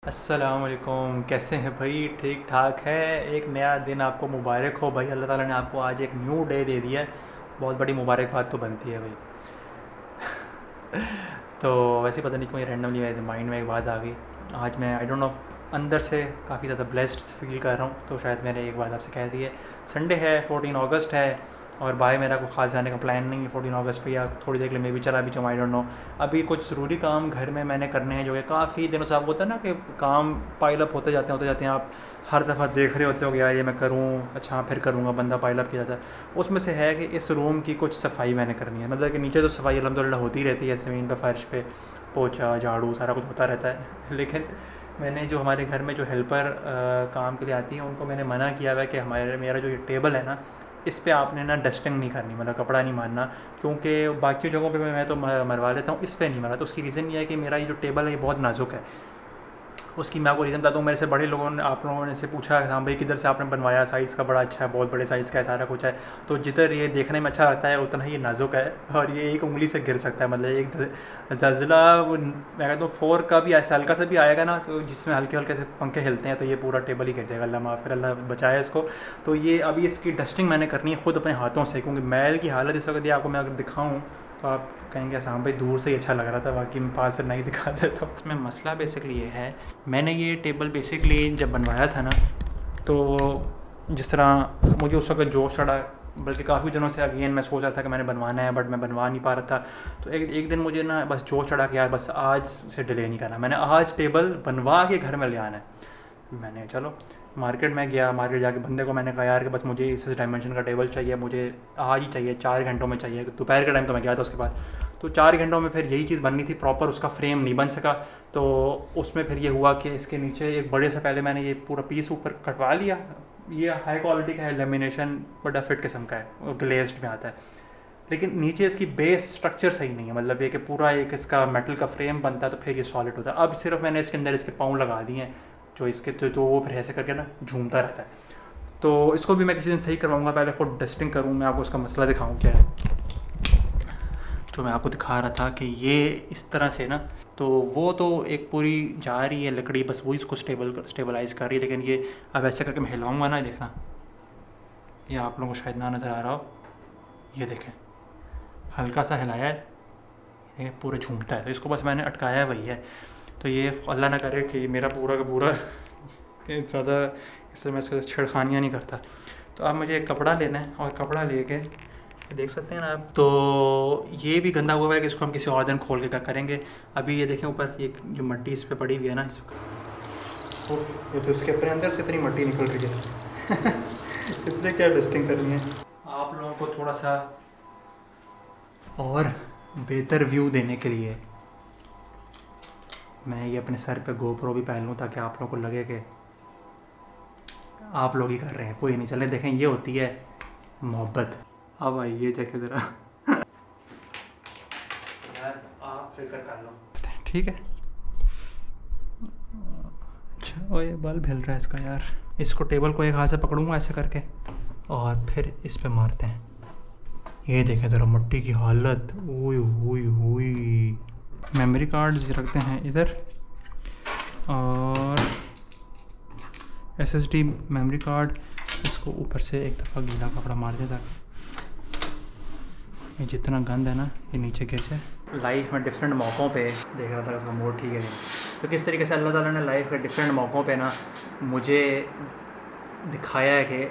अस्सलामुअलैकुम, कैसे हैं भाई? ठीक ठाक है। एक नया दिन आपको मुबारक हो भाई। अल्लाह ताला ने आपको आज एक न्यू डे दे दिया है। बहुत बड़ी मुबारकबाद तो बनती है भाई। तो वैसे पता नहीं क्यों रैंडमली मेरे माइंड में एक बात आ गई। आज मैं आई डोंट नो, अंदर से काफ़ी ज़्यादा ब्लेस्ड फील कर रहा हूँ, तो शायद मैंने एक बात आपसे कह दी है। संडे है, 14 अगस्त है, और बाहर मेरा कोई ख़ास जाने का प्लान नहीं है 14 अगस्त पे, या थोड़ी देर के लिए मैं भी चला भी जाऊँ, आई डोंट नो। अभी कुछ ज़रूरी काम घर में मैंने करने हैं, जो कि काफ़ी दिनों से आपको होता है ना कि काम पाइल अप होते जाते हैं। आप हर दफ़ा देख रहे होते हो कि यार ये मैं करूँ, अच्छा हाँ फिर करूँगा, बंदा पाइल अप किया जाता है। उसमें से है कि इस रूम की कुछ सफाई मैंने करनी है। मतलब कि नीचे तो सफाई अल्हम्दुलिल्लाह होती रहती है, ज़मीन पे, फ़र्श पे पोछा झाड़ू सारा कुछ होता रहता है। लेकिन मैंने जो हमारे घर में जो हेल्पर काम के लिए आती हैं, उनको मैंने मना किया हुआ है कि मेरा जो ये टेबल है ना, इस पे आपने ना डस्टिंग नहीं करनी, मतलब कपड़ा नहीं मारना। क्योंकि बाकी जगहों पे मैं तो मरवा लेता हूँ, इस पे नहीं मरा। तो उसकी रीज़न ये है कि मेरा ये जो टेबल है ये बहुत नाजुक है। उसकी मैं आपको रीज़न बताता हूँ। मेरे से बड़े लोगों ने, आप लोगों ने से पूछा, हाँ भाई किधर से आपने बनवाया, साइज़ का बड़ा अच्छा है, बहुत बड़े साइज़ का है, सारा कुछ है। तो जिधर ये देखने में अच्छा लगता है उतना ही नाजुक है, और ये एक उंगली से गिर सकता है। मतलब एक जल्जिला, वो मैं कहता हूँ 4 का भी ऐसा हल्का सा भी आएगा ना, तो जिसमें हल्के हल्के से पंखे हिलते हैं, तो ये पूरा टेबल ही गिर जाएगा। अल्लाह माफ़ करे, अल्लाह बचाए इसको। तो ये अभी इसकी डस्टिंग मैंने करनी है खुद अपने हाथों से, क्योंकि मैल की हालत इस वक्त ये आपको मैं अगर दिखाऊँ तो आप कहेंगे हाँ भाई दूर से ही अच्छा लग रहा था, बाकी मैं पास से नहीं दिखाते। तो इसमें मसला बेसिकली ये है, मैंने ये टेबल बेसिकली जब बनवाया था ना, तो जिस तरह मुझे उस वक्त जोश चढ़ा, बल्कि काफ़ी दिनों से अगेन मैं सोच रहा था कि मैंने बनवाना है, बट मैं बनवा नहीं पा रहा था। तो एक दिन मुझे ना बस जोश चढ़ा कि यार बस आज से डिले नहीं करना, मैंने आज टेबल बनवा के घर में ले आना है। मैंने चलो मार्केट में गया, मार्केट जाके बंदे को मैंने कहा यार कि बस मुझे इस डायमेंशन का टेबल चाहिए, मुझे आज ही चाहिए, 4 घंटों में चाहिए। दोपहर के टाइम तो मैं गया था उसके पास, तो 4 घंटों में फिर यही चीज़ बननी थी प्रॉपर, उसका फ्रेम नहीं बन सका। तो उसमें फिर ये हुआ कि इसके नीचे एक बड़े से पहले मैंने ये पूरा पीस ऊपर कटवा लिया। ये हाई क्वालिटी का है, लेमिनेशन बड़ा फिट किस्म का है, ग्लेज्ड में आता है। लेकिन नीचे इसकी बेस स्ट्रक्चर सही नहीं है, मतलब ये कि पूरा एक इसका मेटल का फ्रेम बनता है तो फिर ये सॉलिड होता है। अब सिर्फ मैंने इसके अंदर इसके पाँव लगा दिए हैं, जो इसके तो वो फिर ऐसे करके ना झूमता रहता है। तो इसको भी मैं किसी दिन सही करवाऊँगा, पहले खुद डस्टिंग करूँ, मैं आपको इसका मसला दिखाऊँ क्या है। जो मैं आपको दिखा रहा था कि ये इस तरह से ना, तो वो तो एक पूरी जा रही है लकड़ी, बस वही इसको स्टेबलाइज़ कर रही है। लेकिन ये अब ऐसे करके मैं हिलाऊँगा ना, देखना, ये आप लोगों को शायद ना नज़र आ रहा हो, ये देखें हल्का सा हिलाया है, ये पूरा झूमता है। तो इसको बस मैंने अटकाया है, वही है। तो ये अल्लाह ना करे कि मेरा पूरा का पूरा ज़्यादा इससे मैं इसके छेड़खानियाँ नहीं करता। तो अब मुझे एक कपड़ा लेना है, और कपड़ा लेके देख सकते हैं ना आप, तो ये भी गंदा हुआ है कि इसको हम किसी और दिन खोल के क्या करेंगे। अभी ये देखें ऊपर एक जो मिट्टी इस पर पड़ी हुई है ना, इस ये तो इसके अपने अंदर से इतनी मिट्टी निकल रही है। इसलिए क्या डस्टिंग करनी है। आप लोगों को थोड़ा सा और बेहतर व्यू देने के लिए मैं ये अपने सर पे गोप्रो भी पहन लूँ, ताकि आप लोगों को लगे कि आप लोग ही कर रहे हैं, कोई नहीं। चले देखें, ये होती है मोहब्बत। अब आइए देखें ज़रा। यार आप फिक्र कर लो, ठीक है। अच्छा, और ये बल्ब हिल रहा है इसका यार। इसको टेबल को एक हाथ से पकड़ूंगा ऐसे करके, और फिर इस पे मारते हैं। ये देखें ज़रा मिट्टी की हालत, ओए हुई हुई। मेमोरी कार्ड्स रखते हैं इधर, और SSD मेमोरी कार्ड, इसको ऊपर से एक दफ़ा गीला कपड़ा मार देता, ये जितना गंद है ना ये नीचे गिर जाए। लाइफ में डिफरेंट मौक़ों पे देख रहा था उसका मूड ठीक है नहीं, तो किस तरीके से अल्लाह ताला ने लाइफ के डिफरेंट मौक़ों पे ना मुझे दिखाया है कि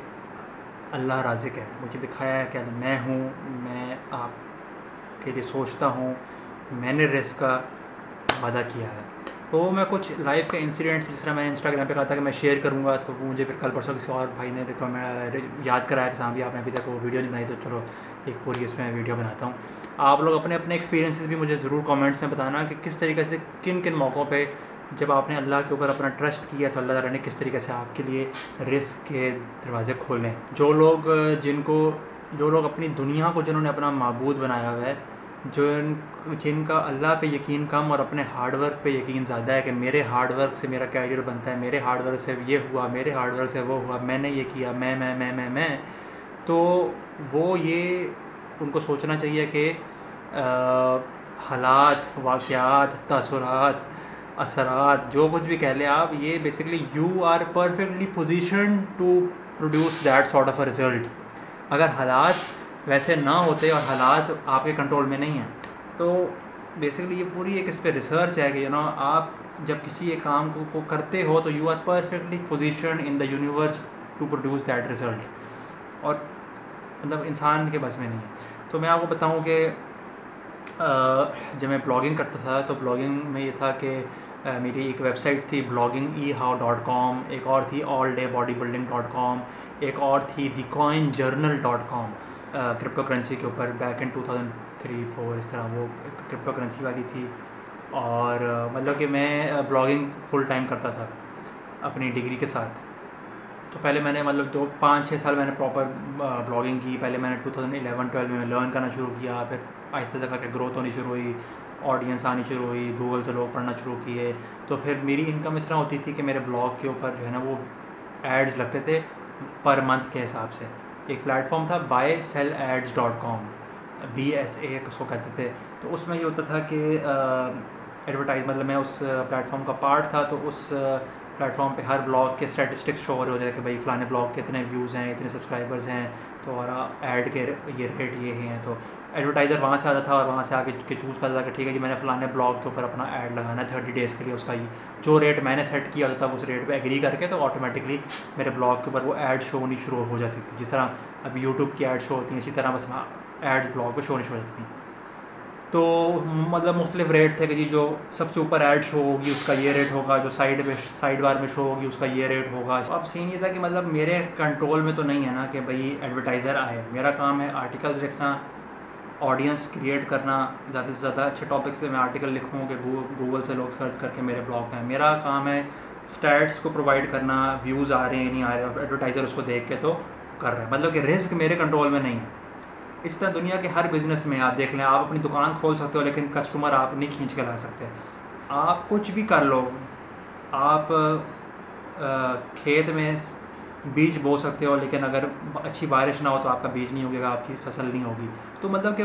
अल्लाह राज़िक है। मुझे दिखाया है कि मैं हूँ, मैं आपके लिए सोचता हूँ, मैंने रिस्क का वादा किया है। तो मैं कुछ लाइफ के इंसिडेंट्स, जिस तरह मैंने इंस्टाग्राम पे कहा था कि मैं शेयर करूँगा, तो वो मुझे फिर कल परसों किसी और भाई ने याद कराया कि भी आपने अभी तक वो वीडियो नहीं बनाई, तो चलो एक पूरी इसमें वीडियो बनाता हूँ। आप लोग अपने अपने एक्सपीरियंसेस भी मुझे ज़रूर कमेंट्स में बताना कि किस तरीके से, किन किन मौक़ों पे जब आपने अल्लाह के ऊपर अपना ट्रस्ट किया, तो अल्लाह ताला ने किस तरीके से आपके लिए रिस्क के दरवाज़े खोले। जो लोग अपनी दुनिया को, जिन्होंने अपना माबूद बनाया हुआ है, जिनका अल्लाह पे यकीन कम और अपने हार्डवर्क पे यकीन ज़्यादा है कि मेरे हार्डवर्क से मेरा कैरियर बनता है, मेरे हार्डवर्क से ये हुआ, मेरे हार्डवर्क से वो हुआ, मैंने ये किया, मैं, तो वो ये उनको सोचना चाहिए कि हालात, वाक़यात, तासुरात असरात, जो कुछ भी कह लें आप, ये basically you are perfectly position to produce that sort of a result. अगर हालात वैसे ना होते और हालात आपके कंट्रोल में नहीं हैं, तो बेसिकली ये पूरी एक इस पर रिसर्च है कि आप जब किसी एक काम को करते हो तो you are perfectly position in the universe to produce that result, और मतलब इंसान के बस में नहीं है। तो मैं आपको बताऊं कि जब मैं ब्लॉगिंग करता था तो ब्लॉगिंग में ये था कि मेरी एक वेबसाइट थी bloggingehao.com, एक और थी alldaybodybuilding.com, एक और थी thecoinjournal.com, क्रिप्टो करेंसी के ऊपर बैक इन 2003-4 इस तरह वो क्रिप्टो करेंसी वाली थी। और मतलब कि मैं ब्लॉगिंग फुल टाइम करता था अपनी डिग्री के साथ। तो पहले मैंने मतलब 5-6 साल मैंने प्रॉपर ब्लॉगिंग की। पहले मैंने 2011-12 में लर्न करना शुरू किया, फिर आहिस्ता आहिस्ता करके ग्रोथ होनी शुरू हुई, ऑडियंस आनी शुरू हुई, गूगल से लोग पढ़ना शुरू किए। तो फिर मेरी इनकम इस तरह होती थी कि मेरे ब्लॉग के ऊपर जो है ना वो एड्स लगते थे पर मंथ के हिसाब से। एक प्लेटफॉर्म था buysellads.com, BSA उसको कहते थे। तो उसमें ये होता था कि एडवर्टाइज, मतलब मैं उस प्लेटफॉर्म का पार्ट था, तो उस प्लेटफॉर्म पे हर ब्लॉग के स्टैटिस्टिक्स शो हो रहे होते हैं कि भाई फ़लाने ब्लॉग के इतने व्यूज़ हैं, इतने सब्सक्राइबर्स हैं, तो हमारा ऐड के ये रेट ये हैं। तो एडवर्टाइज़र वहाँ से आता था और वहाँ से आके के चूज़ करता था कि ठीक है जी मैंने फ़लाने ब्लॉग के ऊपर अपना ऐड लगाना है 30 डेज़ के लिए। उसका जो रेट मैंने सेट किया होता था उस रेट पे एग्री करके तो ऑटोमेटिकली मेरे ब्लॉग के ऊपर वो ऐड शो होनी शुरू हो जाती थी। जिस तरह अभी यूट्यूब की ऐड शो होती हैं, इसी तरह बस ऐड ब्लॉग पर शो होनी शुरू हो जाती थी। तो मतलब मुख्तलिफ रेट थे कि जी जो सबसे ऊपर ऐड शो होगी उसका ये रेट होगा, जो साइड बार में शो होगी उसका ये रेट होगा। अब सीन ये था कि मतलब मेरे कंट्रोल में तो नहीं है ना कि भाई एडवर्टाइज़र आए। मेरा काम है आर्टिकल्स लिखना, ऑडियंस क्रिएट करना, ज़्यादा से ज़्यादा अच्छे टॉपिक से मैं आर्टिकल लिखूँ कि गूगल से लोग सर्च करके मेरे ब्लॉग में। मेरा काम है स्टैट्स को प्रोवाइड करना, व्यूज़ आ रहे हैं नहीं आ रहे, और एडवर्टाइज़र उसको देख के तो कर रहे हैं। मतलब कि रिस्क मेरे कंट्रोल में नहीं है। इस तरह दुनिया के हर बिज़नेस में आप देख लें, आप अपनी दुकान खोल सकते हो लेकिन कस्टमर आप नहीं खींच के ला सकते। आप कुछ भी कर लो, आप खेत में बीज बो सकते हो लेकिन अगर अच्छी बारिश ना हो तो आपका बीज नहीं होगा, आपकी फसल नहीं होगी। तो मतलब कि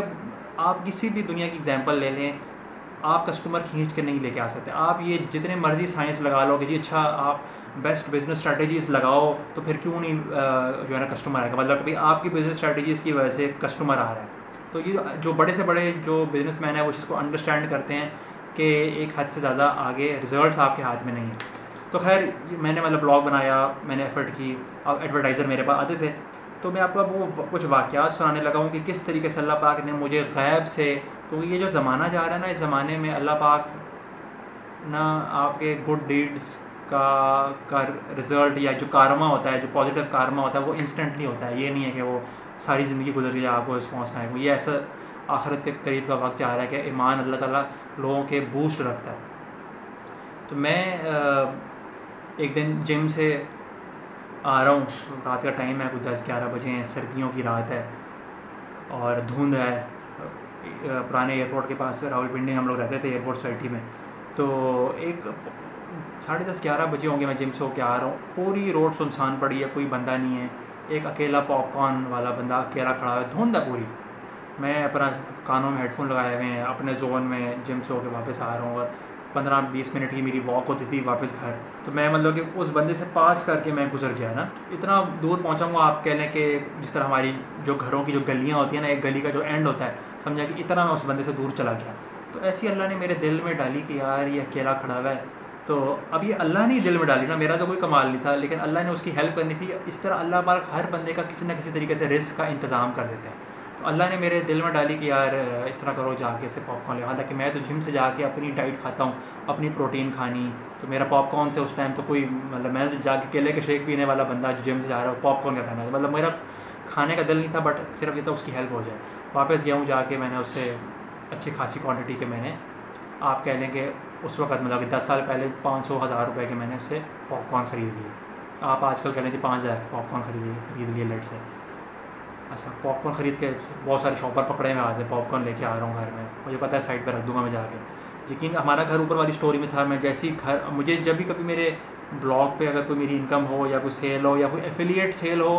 आप किसी भी दुनिया की एग्जांपल ले लें, आप कस्टमर खींच के नहीं लेके आ सकते। आप ये जितने मर्जी साइंस लगा लो कि जी अच्छा आप बेस्ट बिज़नेस स्ट्रेटजीज़ लगाओ, तो फिर क्यों नहीं जो है ना कस्टमर आएगा। मतलब कि भाई आपकी बिज़नेस स्ट्रेटजीज़ की वजह से कस्टमर आ रहा है। तो ये जो बड़े से बड़े जो बिज़नेसमैन हैं वो चीज़ को अंडरस्टैंड करते हैं कि एक हद से ज़्यादा आगे रिज़ल्ट्स आपके हाथ में नहीं है। तो खैर मैंने मतलब ब्लॉग बनाया, मैंने एफ़र्ट की, अब एडवर्टाइज़र मेरे पास आते थे। तो मैं आपको अब वो कुछ वाक़यात सुनाने लगा हूँ कि किस तरीके से अल्लाह पाक ने मुझे गैब से, क्योंकि ये जो ज़माना जा रहा है ना, इस ज़माने में अल्लाह पाक ना आपके गुड डीड्स का रिज़ल्ट या जो कारमा होता है, जो पॉजिटिव कारमा होता है वो इंस्टेंटली होता है। ये नहीं है कि वो सारी ज़िंदगी गुजर गई आपको रिस्पॉन्स ना आएगा। ये ऐसा आखिरत के करीब का वक्त जा रहा है कि ईमान अल्लाह ताला लोगों के बूस्ट रखता है। तो मैं एक दिन जिम से आ रहा हूँ, रात का टाइम है, कुछ 10-11 बजे हैं, सर्दियों की रात है और धुंध है। पुराने एयरपोर्ट के पास रावलपिंडी हम लोग रहते थे, एयरपोर्ट सोसाइटी में। तो एक 10:30-11 बजे होंगे, मैं जिम से होकर आ रहा हूँ, पूरी रोड सुनसान पड़ी है, कोई बंदा नहीं है। एक अकेला पॉपकॉर्न वाला बंदा अकेला खड़ा है, धुंध है पूरी। मैं अपना कानों में हेडफोन लगाए हुए हैं, अपने जोन में जिम से होकर वापस आ रहा हूँ और 15-20 मिनट की मेरी वॉक होती थी वापस घर। तो मैं मतलब कि उस बंदे से पास करके मैं गुजर गया ना, इतना दूर पहुँचाऊँगा आप कह लें कि जिस तरह हमारी जो घरों की जो गलियाँ होती हैं ना, एक गली का जो एंड होता है, समझा कि इतना मैं उस बंदे से दूर चला गया। तो ऐसी अल्लाह ने मेरे दिल में डाली कि यार ये अकेला खड़ा हुआ है। तो अब ये अल्लाह ने दिल में डाली ना, मेरा तो कोई कमाल नहीं था, लेकिन अल्लाह ने उसकी हेल्प करनी थी। इस तरह अल्लाह पाक हर बंदे का किसी न किसी तरीके से रिस्क का इंतज़ाम कर देते हैं। तो अल्लाह ने मेरे दिल में डाली कि यार इस तरह करो, जाके से पॉपकॉर्न ले। हालांकि मैं तो जिम से जाके अपनी डाइट खाता हूँ, अपनी प्रोटीन खानी, तो मेरा पॉपकॉर्न से उस टाइम तो कोई मतलब मैं जाके केले के शेक पीने वाला बंदा जो जिम से जा रहा है पॉपकॉर्न का खाना है, मतलब मेरा खाने का दिल नहीं था, बट सिर्फ ये था उसकी हेल्प हो जाए। वापस गया हूँ, जाके मैंने उससे अच्छी खासी क्वान्टिटी के मैंने, आप कह लें कि उस वक्त मतलब कि 10 साल पहले 500-1000 रुपये के मैंने उससे पॉपकॉर्न ख़रीद लिए। आप आजकल कह लें कि 5000 के पॉपकॉर्न ख़रीद लिए लेट से। अच्छा, पॉपकॉर्न ख़रीद के बहुत सारे शॉपर पकड़े हुए आते हैं, पॉपकॉर्न लेके आ रहा हूँ घर में, मुझे पता है साइड पर रख दूँगा मैं जाके। यकीन, हमारा घर ऊपर वाली स्टोरी में था। मैं जैसे ही घर, मुझे जब भी कभी मेरे ब्लॉग पे अगर कोई मेरी इनकम हो या कोई सेल हो या कोई एफिलिएट सेल हो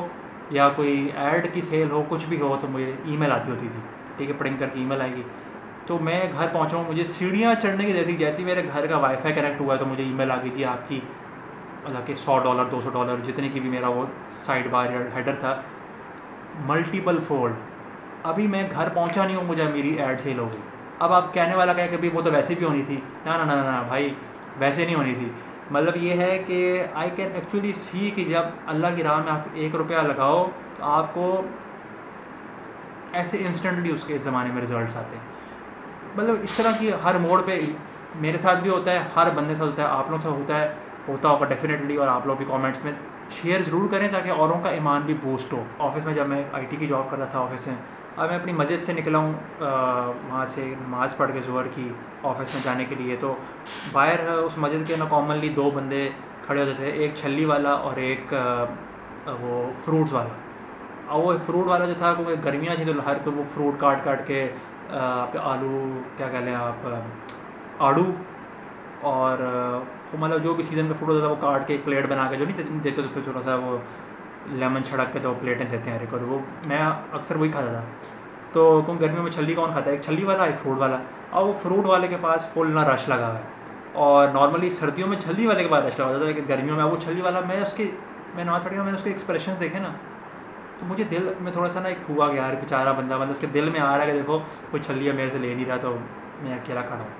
या कोई ऐड की सेल हो, कुछ भी हो, तो मुझे ईमेल आती होती थी। ठीक है, पढ़िंग करके ईमेल आएगी तो मैं घर पहुँचा हूँ, मुझे सीढ़ियाँ चढ़ने की देर थी। जैसे ही मेरे घर का वाईफाई कनेक्ट हुआ तो मुझे ईमेल आ गई जी आपकी, मतलब कि $100 $200 जितने की भी मेरा वो साइड बार या हेडर था, मल्टीपल फोल्ड। अभी मैं घर पहुंचा नहीं हूँ, मुझे मेरी ऐड सेल हो गई। अब आप कहने वाला क्या कि भाई वो तो वैसे भी होनी थी। ना ना ना ना ना भाई, वैसे नहीं होनी थी। मतलब ये है कि आई कैन एक्चुअली सी कि जब अल्लाह की राह में आप ₹1 लगाओ तो आपको ऐसे इंस्टेंटली उसके इस ज़माने में रिजल्ट्स आते हैं। मतलब इस तरह की हर मोड़ पे मेरे साथ भी होता है, हर बंदे से होता है, आप लोगों से होता होगा डेफिनेटली। और आप लोग भी कमेंट्स में शेयर ज़रूर करें ताकि औरों का ईमान भी बूस्ट हो। ऑफिस में जब मैं आईटी की जॉब करता था ऑफिस में, अब मैं अपनी मस्जिद से निकला हूँ वहाँ से नमाज़ पढ़ के ज़ोहर की ऑफिस में जाने के लिए, तो बाहर उस मस्जिद के ना कॉमनली 2 बंदे खड़े होते थे, एक छल्ली वाला और एक वो फ्रूट्स वाला। और वो फ्रूट वाला जो था, क्योंकि गर्मियाँ थी तो हर कोई वो फ्रूट काट काट के आपके आलू क्या कह लें आप आड़ू और मतलब जो भी सीज़न का फ्रूट होता था वो काट के एक प्लेट बना के जो नहीं देते तो थोड़ा सा वो लेमन छिड़क के तो प्लेटें देते हैं हर एक, और वो मैं अक्सर वही खाता था। तो क्योंकि गर्मियों में छल्ली कौन खाता है, एक छल्ली वाला एक फ्रूट वाला। और वो फ्रूट वाले के पास फुल ना रश लगा हुआ है, और नॉर्मली सर्दियों में छल्ली वाले के पास रश लगा होता था, लेकिन गर्मियों में वो छल्ली वाला, मैं नमाज़ पढ़ी, मैंने उसके एक्सप्रेशन देखे ना, तो मुझे दिल में थोड़ा सा ना एक हुआ कि यार बेचारा बंदा, मतलब उसके दिल में आ रहा है कि देखो कोई छल्लियाँ मेरे से ले नहीं रहा तो मैं अकेला खड़ा हूँ।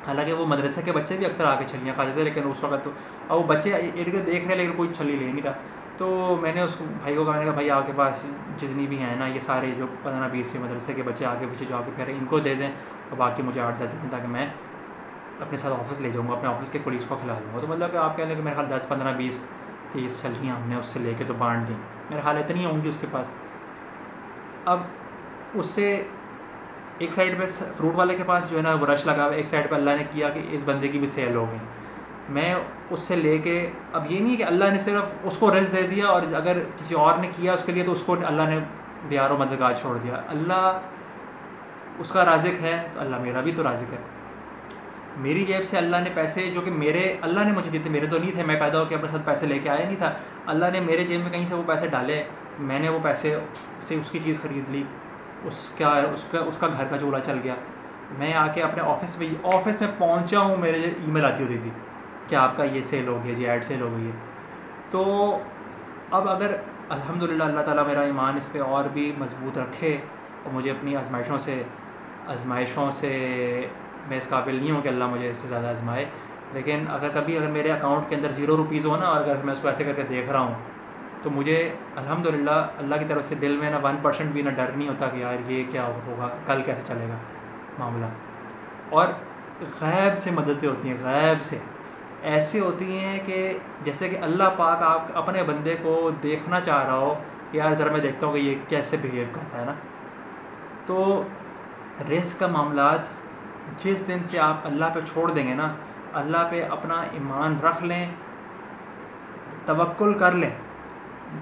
हालांकि वो मदरसे के बच्चे भी अक्सर आके छल्लियाँ खाते थे, लेकिन उस वक्त तो अब वो बच्चे इर्द गिर्द देख रहे हैं लेकिन कोई छल्ली ले नहीं रहा। तो मैंने उस भाई को कहा, मैंने कहा भाई आपके पास जितनी भी हैं ना ये सारे जो 15-20 मदरसे के बच्चे आगे पीछे जो आपके फेरे इनको दे दें, और बाकी मुझे 8-10 दें ताकि मैं अपने साथ ऑफिस ले जाऊँगा, अपने ऑफिस के पुलिस को खिला दूँगा। तो मतलब कि आप कह लें कि मेरे ख्याल 10-15-20-30 छल्लियाँ हमने उससे लेके तो बांट दी, मेरे ख्याल इतनी होंगी उसके पास। अब उससे एक साइड पे फ्रूट वाले के पास जो है ना वो रश लगा हुआ है, एक साइड पे अल्लाह ने किया कि इस बंदे की भी सेल हो गई। मैं उससे लेके, अब ये नहीं है कि अल्लाह ने सिर्फ उसको रिज़्क़ दे दिया और अगर किसी और ने किया उसके लिए तो उसको अल्लाह ने बेयारो मददगार छोड़ दिया। अल्लाह उसका राज़िक़ है तो अल्लाह मेरा भी तो राज़िक़ है। मेरी जेब से अल्लाह ने पैसे जो कि मेरे अल्लाह ने मुझे दिए थे, मेरे तो नहीं थे, मैं पैदा होकर अपने साथ पैसे लेके आया नहीं था, अल्लाह ने मेरे जेब में कहीं से वो पैसे डाले, मैंने वो पैसे से उसकी चीज़ ख़रीद ली, उसका घर का चूल्हा चल गया। मैं आके अपने ऑफिस में पहुंचा हूँ, मेरे ईमेल आती होती थी कि आपका ये सेल हो गया जी, ऐड सेल हो गई है। तो अब अगर अल्हम्दुलिल्लाह अल्लाह ताला मेरा ईमान इस पर और भी मजबूत रखे और मुझे अपनी आजमाइशों से मैं इस काबिल नहीं हूँ कि अल्लाह मुझे इससे ज़्यादा आजमाए, लेकिन अगर मेरे अकाउंट के अंदर ₹0 हो ना, और अगर मैं उसको ऐसे करके देख रहा हूँ तो मुझे अल्हम्दुलिल्लाह अल्लाह की तरफ से दिल में ना 1% भी ना डर नहीं होता कि यार ये क्या होगा, कल कैसे चलेगा मामला। और गैब से मददें होती हैं, गैब से ऐसे होती हैं कि जैसे कि अल्लाह पाक आप अपने बंदे को देखना चाह रहा हो कि यार ज़रा मैं देखता हूँ कि ये कैसे बिहेव करता है ना। तो रिस्क का मामलात जिस दिन से आप अल्लाह पे छोड़ देंगे ना, अल्लाह पे अपना ईमान रख लें, तवक्कुल कर लें।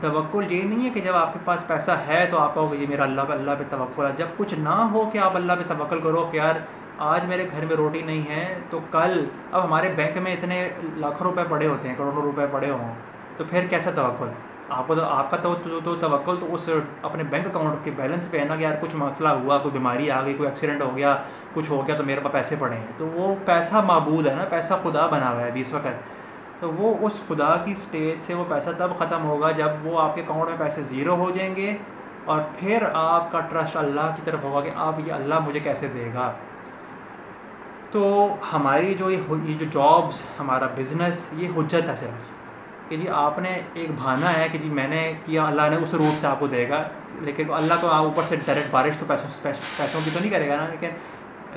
तवक्कुल ये नहीं है कि जब आपके पास पैसा है तो आप कहोगे ये मेरा अल्लाह पे तवक्कुल है। जब कुछ ना हो कि आप अल्लाह पे तवक्कुल करो कि यार आज मेरे घर में रोटी नहीं है तो कल, अब हमारे बैंक में इतने लाखों रुपए पड़े होते हैं, करोड़ों रुपए पड़े हों, तो फिर कैसा तवक्कुल आपको? तो आपका तो तवक्कुल तो उस अपने बैंक अकाउंट के बैलेंस पे है ना कि यार कुछ मसला हुआ, कोई बीमारी आ गई, कोई एक्सीडेंट हो गया, कुछ हो गया तो मेरे पास पैसे पड़े हैं। तो वो पैसा माबूद है ना, पैसा खुदा बना हुआ है 20 वक्त। तो वो उस खुदा की स्टेज से वो पैसा तब ख़त्म होगा जब वो आपके अकाउंट में पैसे ज़ीरो हो जाएंगे, और फिर आपका ट्रस्ट अल्लाह की तरफ होगा कि आप ये अल्लाह मुझे कैसे देगा। तो हमारी जो ये जो जॉब्स, हमारा बिज़नेस, ये हुज्जत है सिर्फ कि जी आपने एक बहाना है कि जी मैंने किया, अल्लाह ने उस रूट से आपको देगा, लेकिन अल्लाह तो ऊपर से डायरेक्ट बारिश तो पैसों की तो नहीं करेगा ना, लेकिन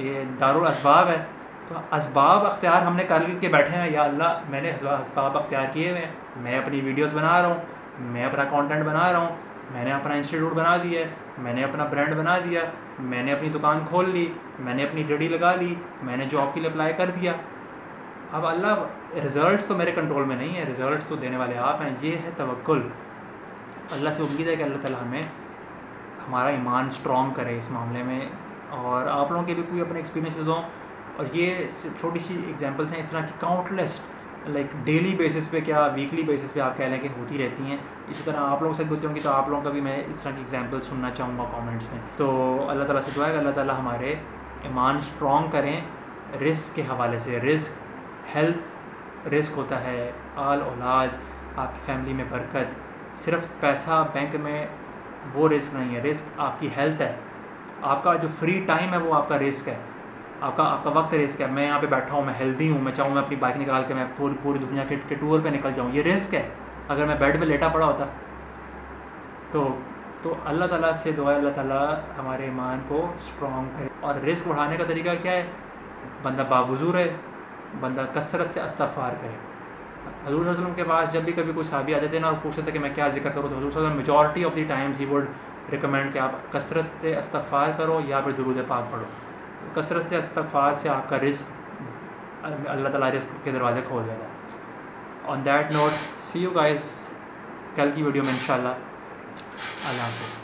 ये दारुल असबाब है। तो असबाब अख्तियार हमने कर के बैठे हैं, या अल्लाह मैंने असबाब अख्तियार किए हुए हैं, मैं अपनी वीडियोस बना रहा हूँ, मैं अपना कंटेंट बना रहा हूँ, मैंने अपना इंस्टीट्यूट बना दिया, मैंने अपना ब्रांड बना दिया, मैंने अपनी दुकान खोल ली, मैंने अपनी रेडी लगा ली, मैंने जॉब के लिए अप्लाई कर दिया। अब अल्लाह रिज़ल्ट्स तो मेरे कंट्रोल में नहीं है, रिज़ल्ट्स तो देने वाले आप हैं। ये है तवक्कुल। अल्लाह से उम्मीद है कि अल्लाह ताला हमें हमारा ईमान स्ट्रॉन्ग करे इस मामले में, और आप लोगों के भी कोई अपने एक्सपीरियंसेस हों। और ये छोटी सी एग्जांपल्स हैं, इस तरह की काउंटलेस, लाइक डेली बेसिस पे, क्या वीकली बेसिस पे आप कह लें कि होती रहती हैं। इसी तरह आप लोगों से भी होती होंगी, तो आप लोगों का भी मैं इस तरह की एग्जांपल सुनना चाहूँगा कमेंट्स में। तो अल्लाह ताला से दुआ है कि अल्लाह ताला हमारे ईमान स्ट्रॉन्ग करें रिस्क के हवाले से। रिस्क, हेल्थ रिस्क होता है, आल औलाद, आपकी फ़ैमिली में बरकत। सिर्फ पैसा बैंक में वो रिस्क नहीं है, रिस्क आपकी हेल्थ है। आपका जो फ्री टाइम है वो आपका रिस्क है, आपका वक्त रिस्क है। मैं यहाँ पे बैठा हूँ, मैं हेल्दी हूँ, मैं चाहूँ मैं अपनी बाइक निकाल के मैं पूरी दुनिया के टूर पे निकल जाऊँ, ये रिस्क है। अगर मैं बेड पे लेटा पड़ा होता तो अल्लाह ताला से दुआ है अल्लाह ताला हमारे ईमान को स्ट्रॉन्ग करे। और रिस्क बढ़ाने का तरीका क्या है? बंदा बावुज़ू रहे, बंदा कसरत से इस्तिग़फ़ार करे। हज़ूर सल्लल्लाहु अलैहि वसल्लम के पास जब भी कभी कोई सहाबी आते थे ना और पूछते थे कि मैं क्या ज़िक्र करूँ, तो हज़ूर सल्लल्लाहु अलैहि वसल्लम majority of the times he would recommend कि आप कसरत से इस्तिग़फ़ार करो या फिर दुरूद पाक पढ़ो। कसरत से इस्तिग़फ़ार से आपका रिस्क, अल्लाह ताला रिस्क के दरवाज़े खोल देता है। On that note, see you guys कल की वीडियो में इंशाल्लाह। अल्लाह हाफ़िज़।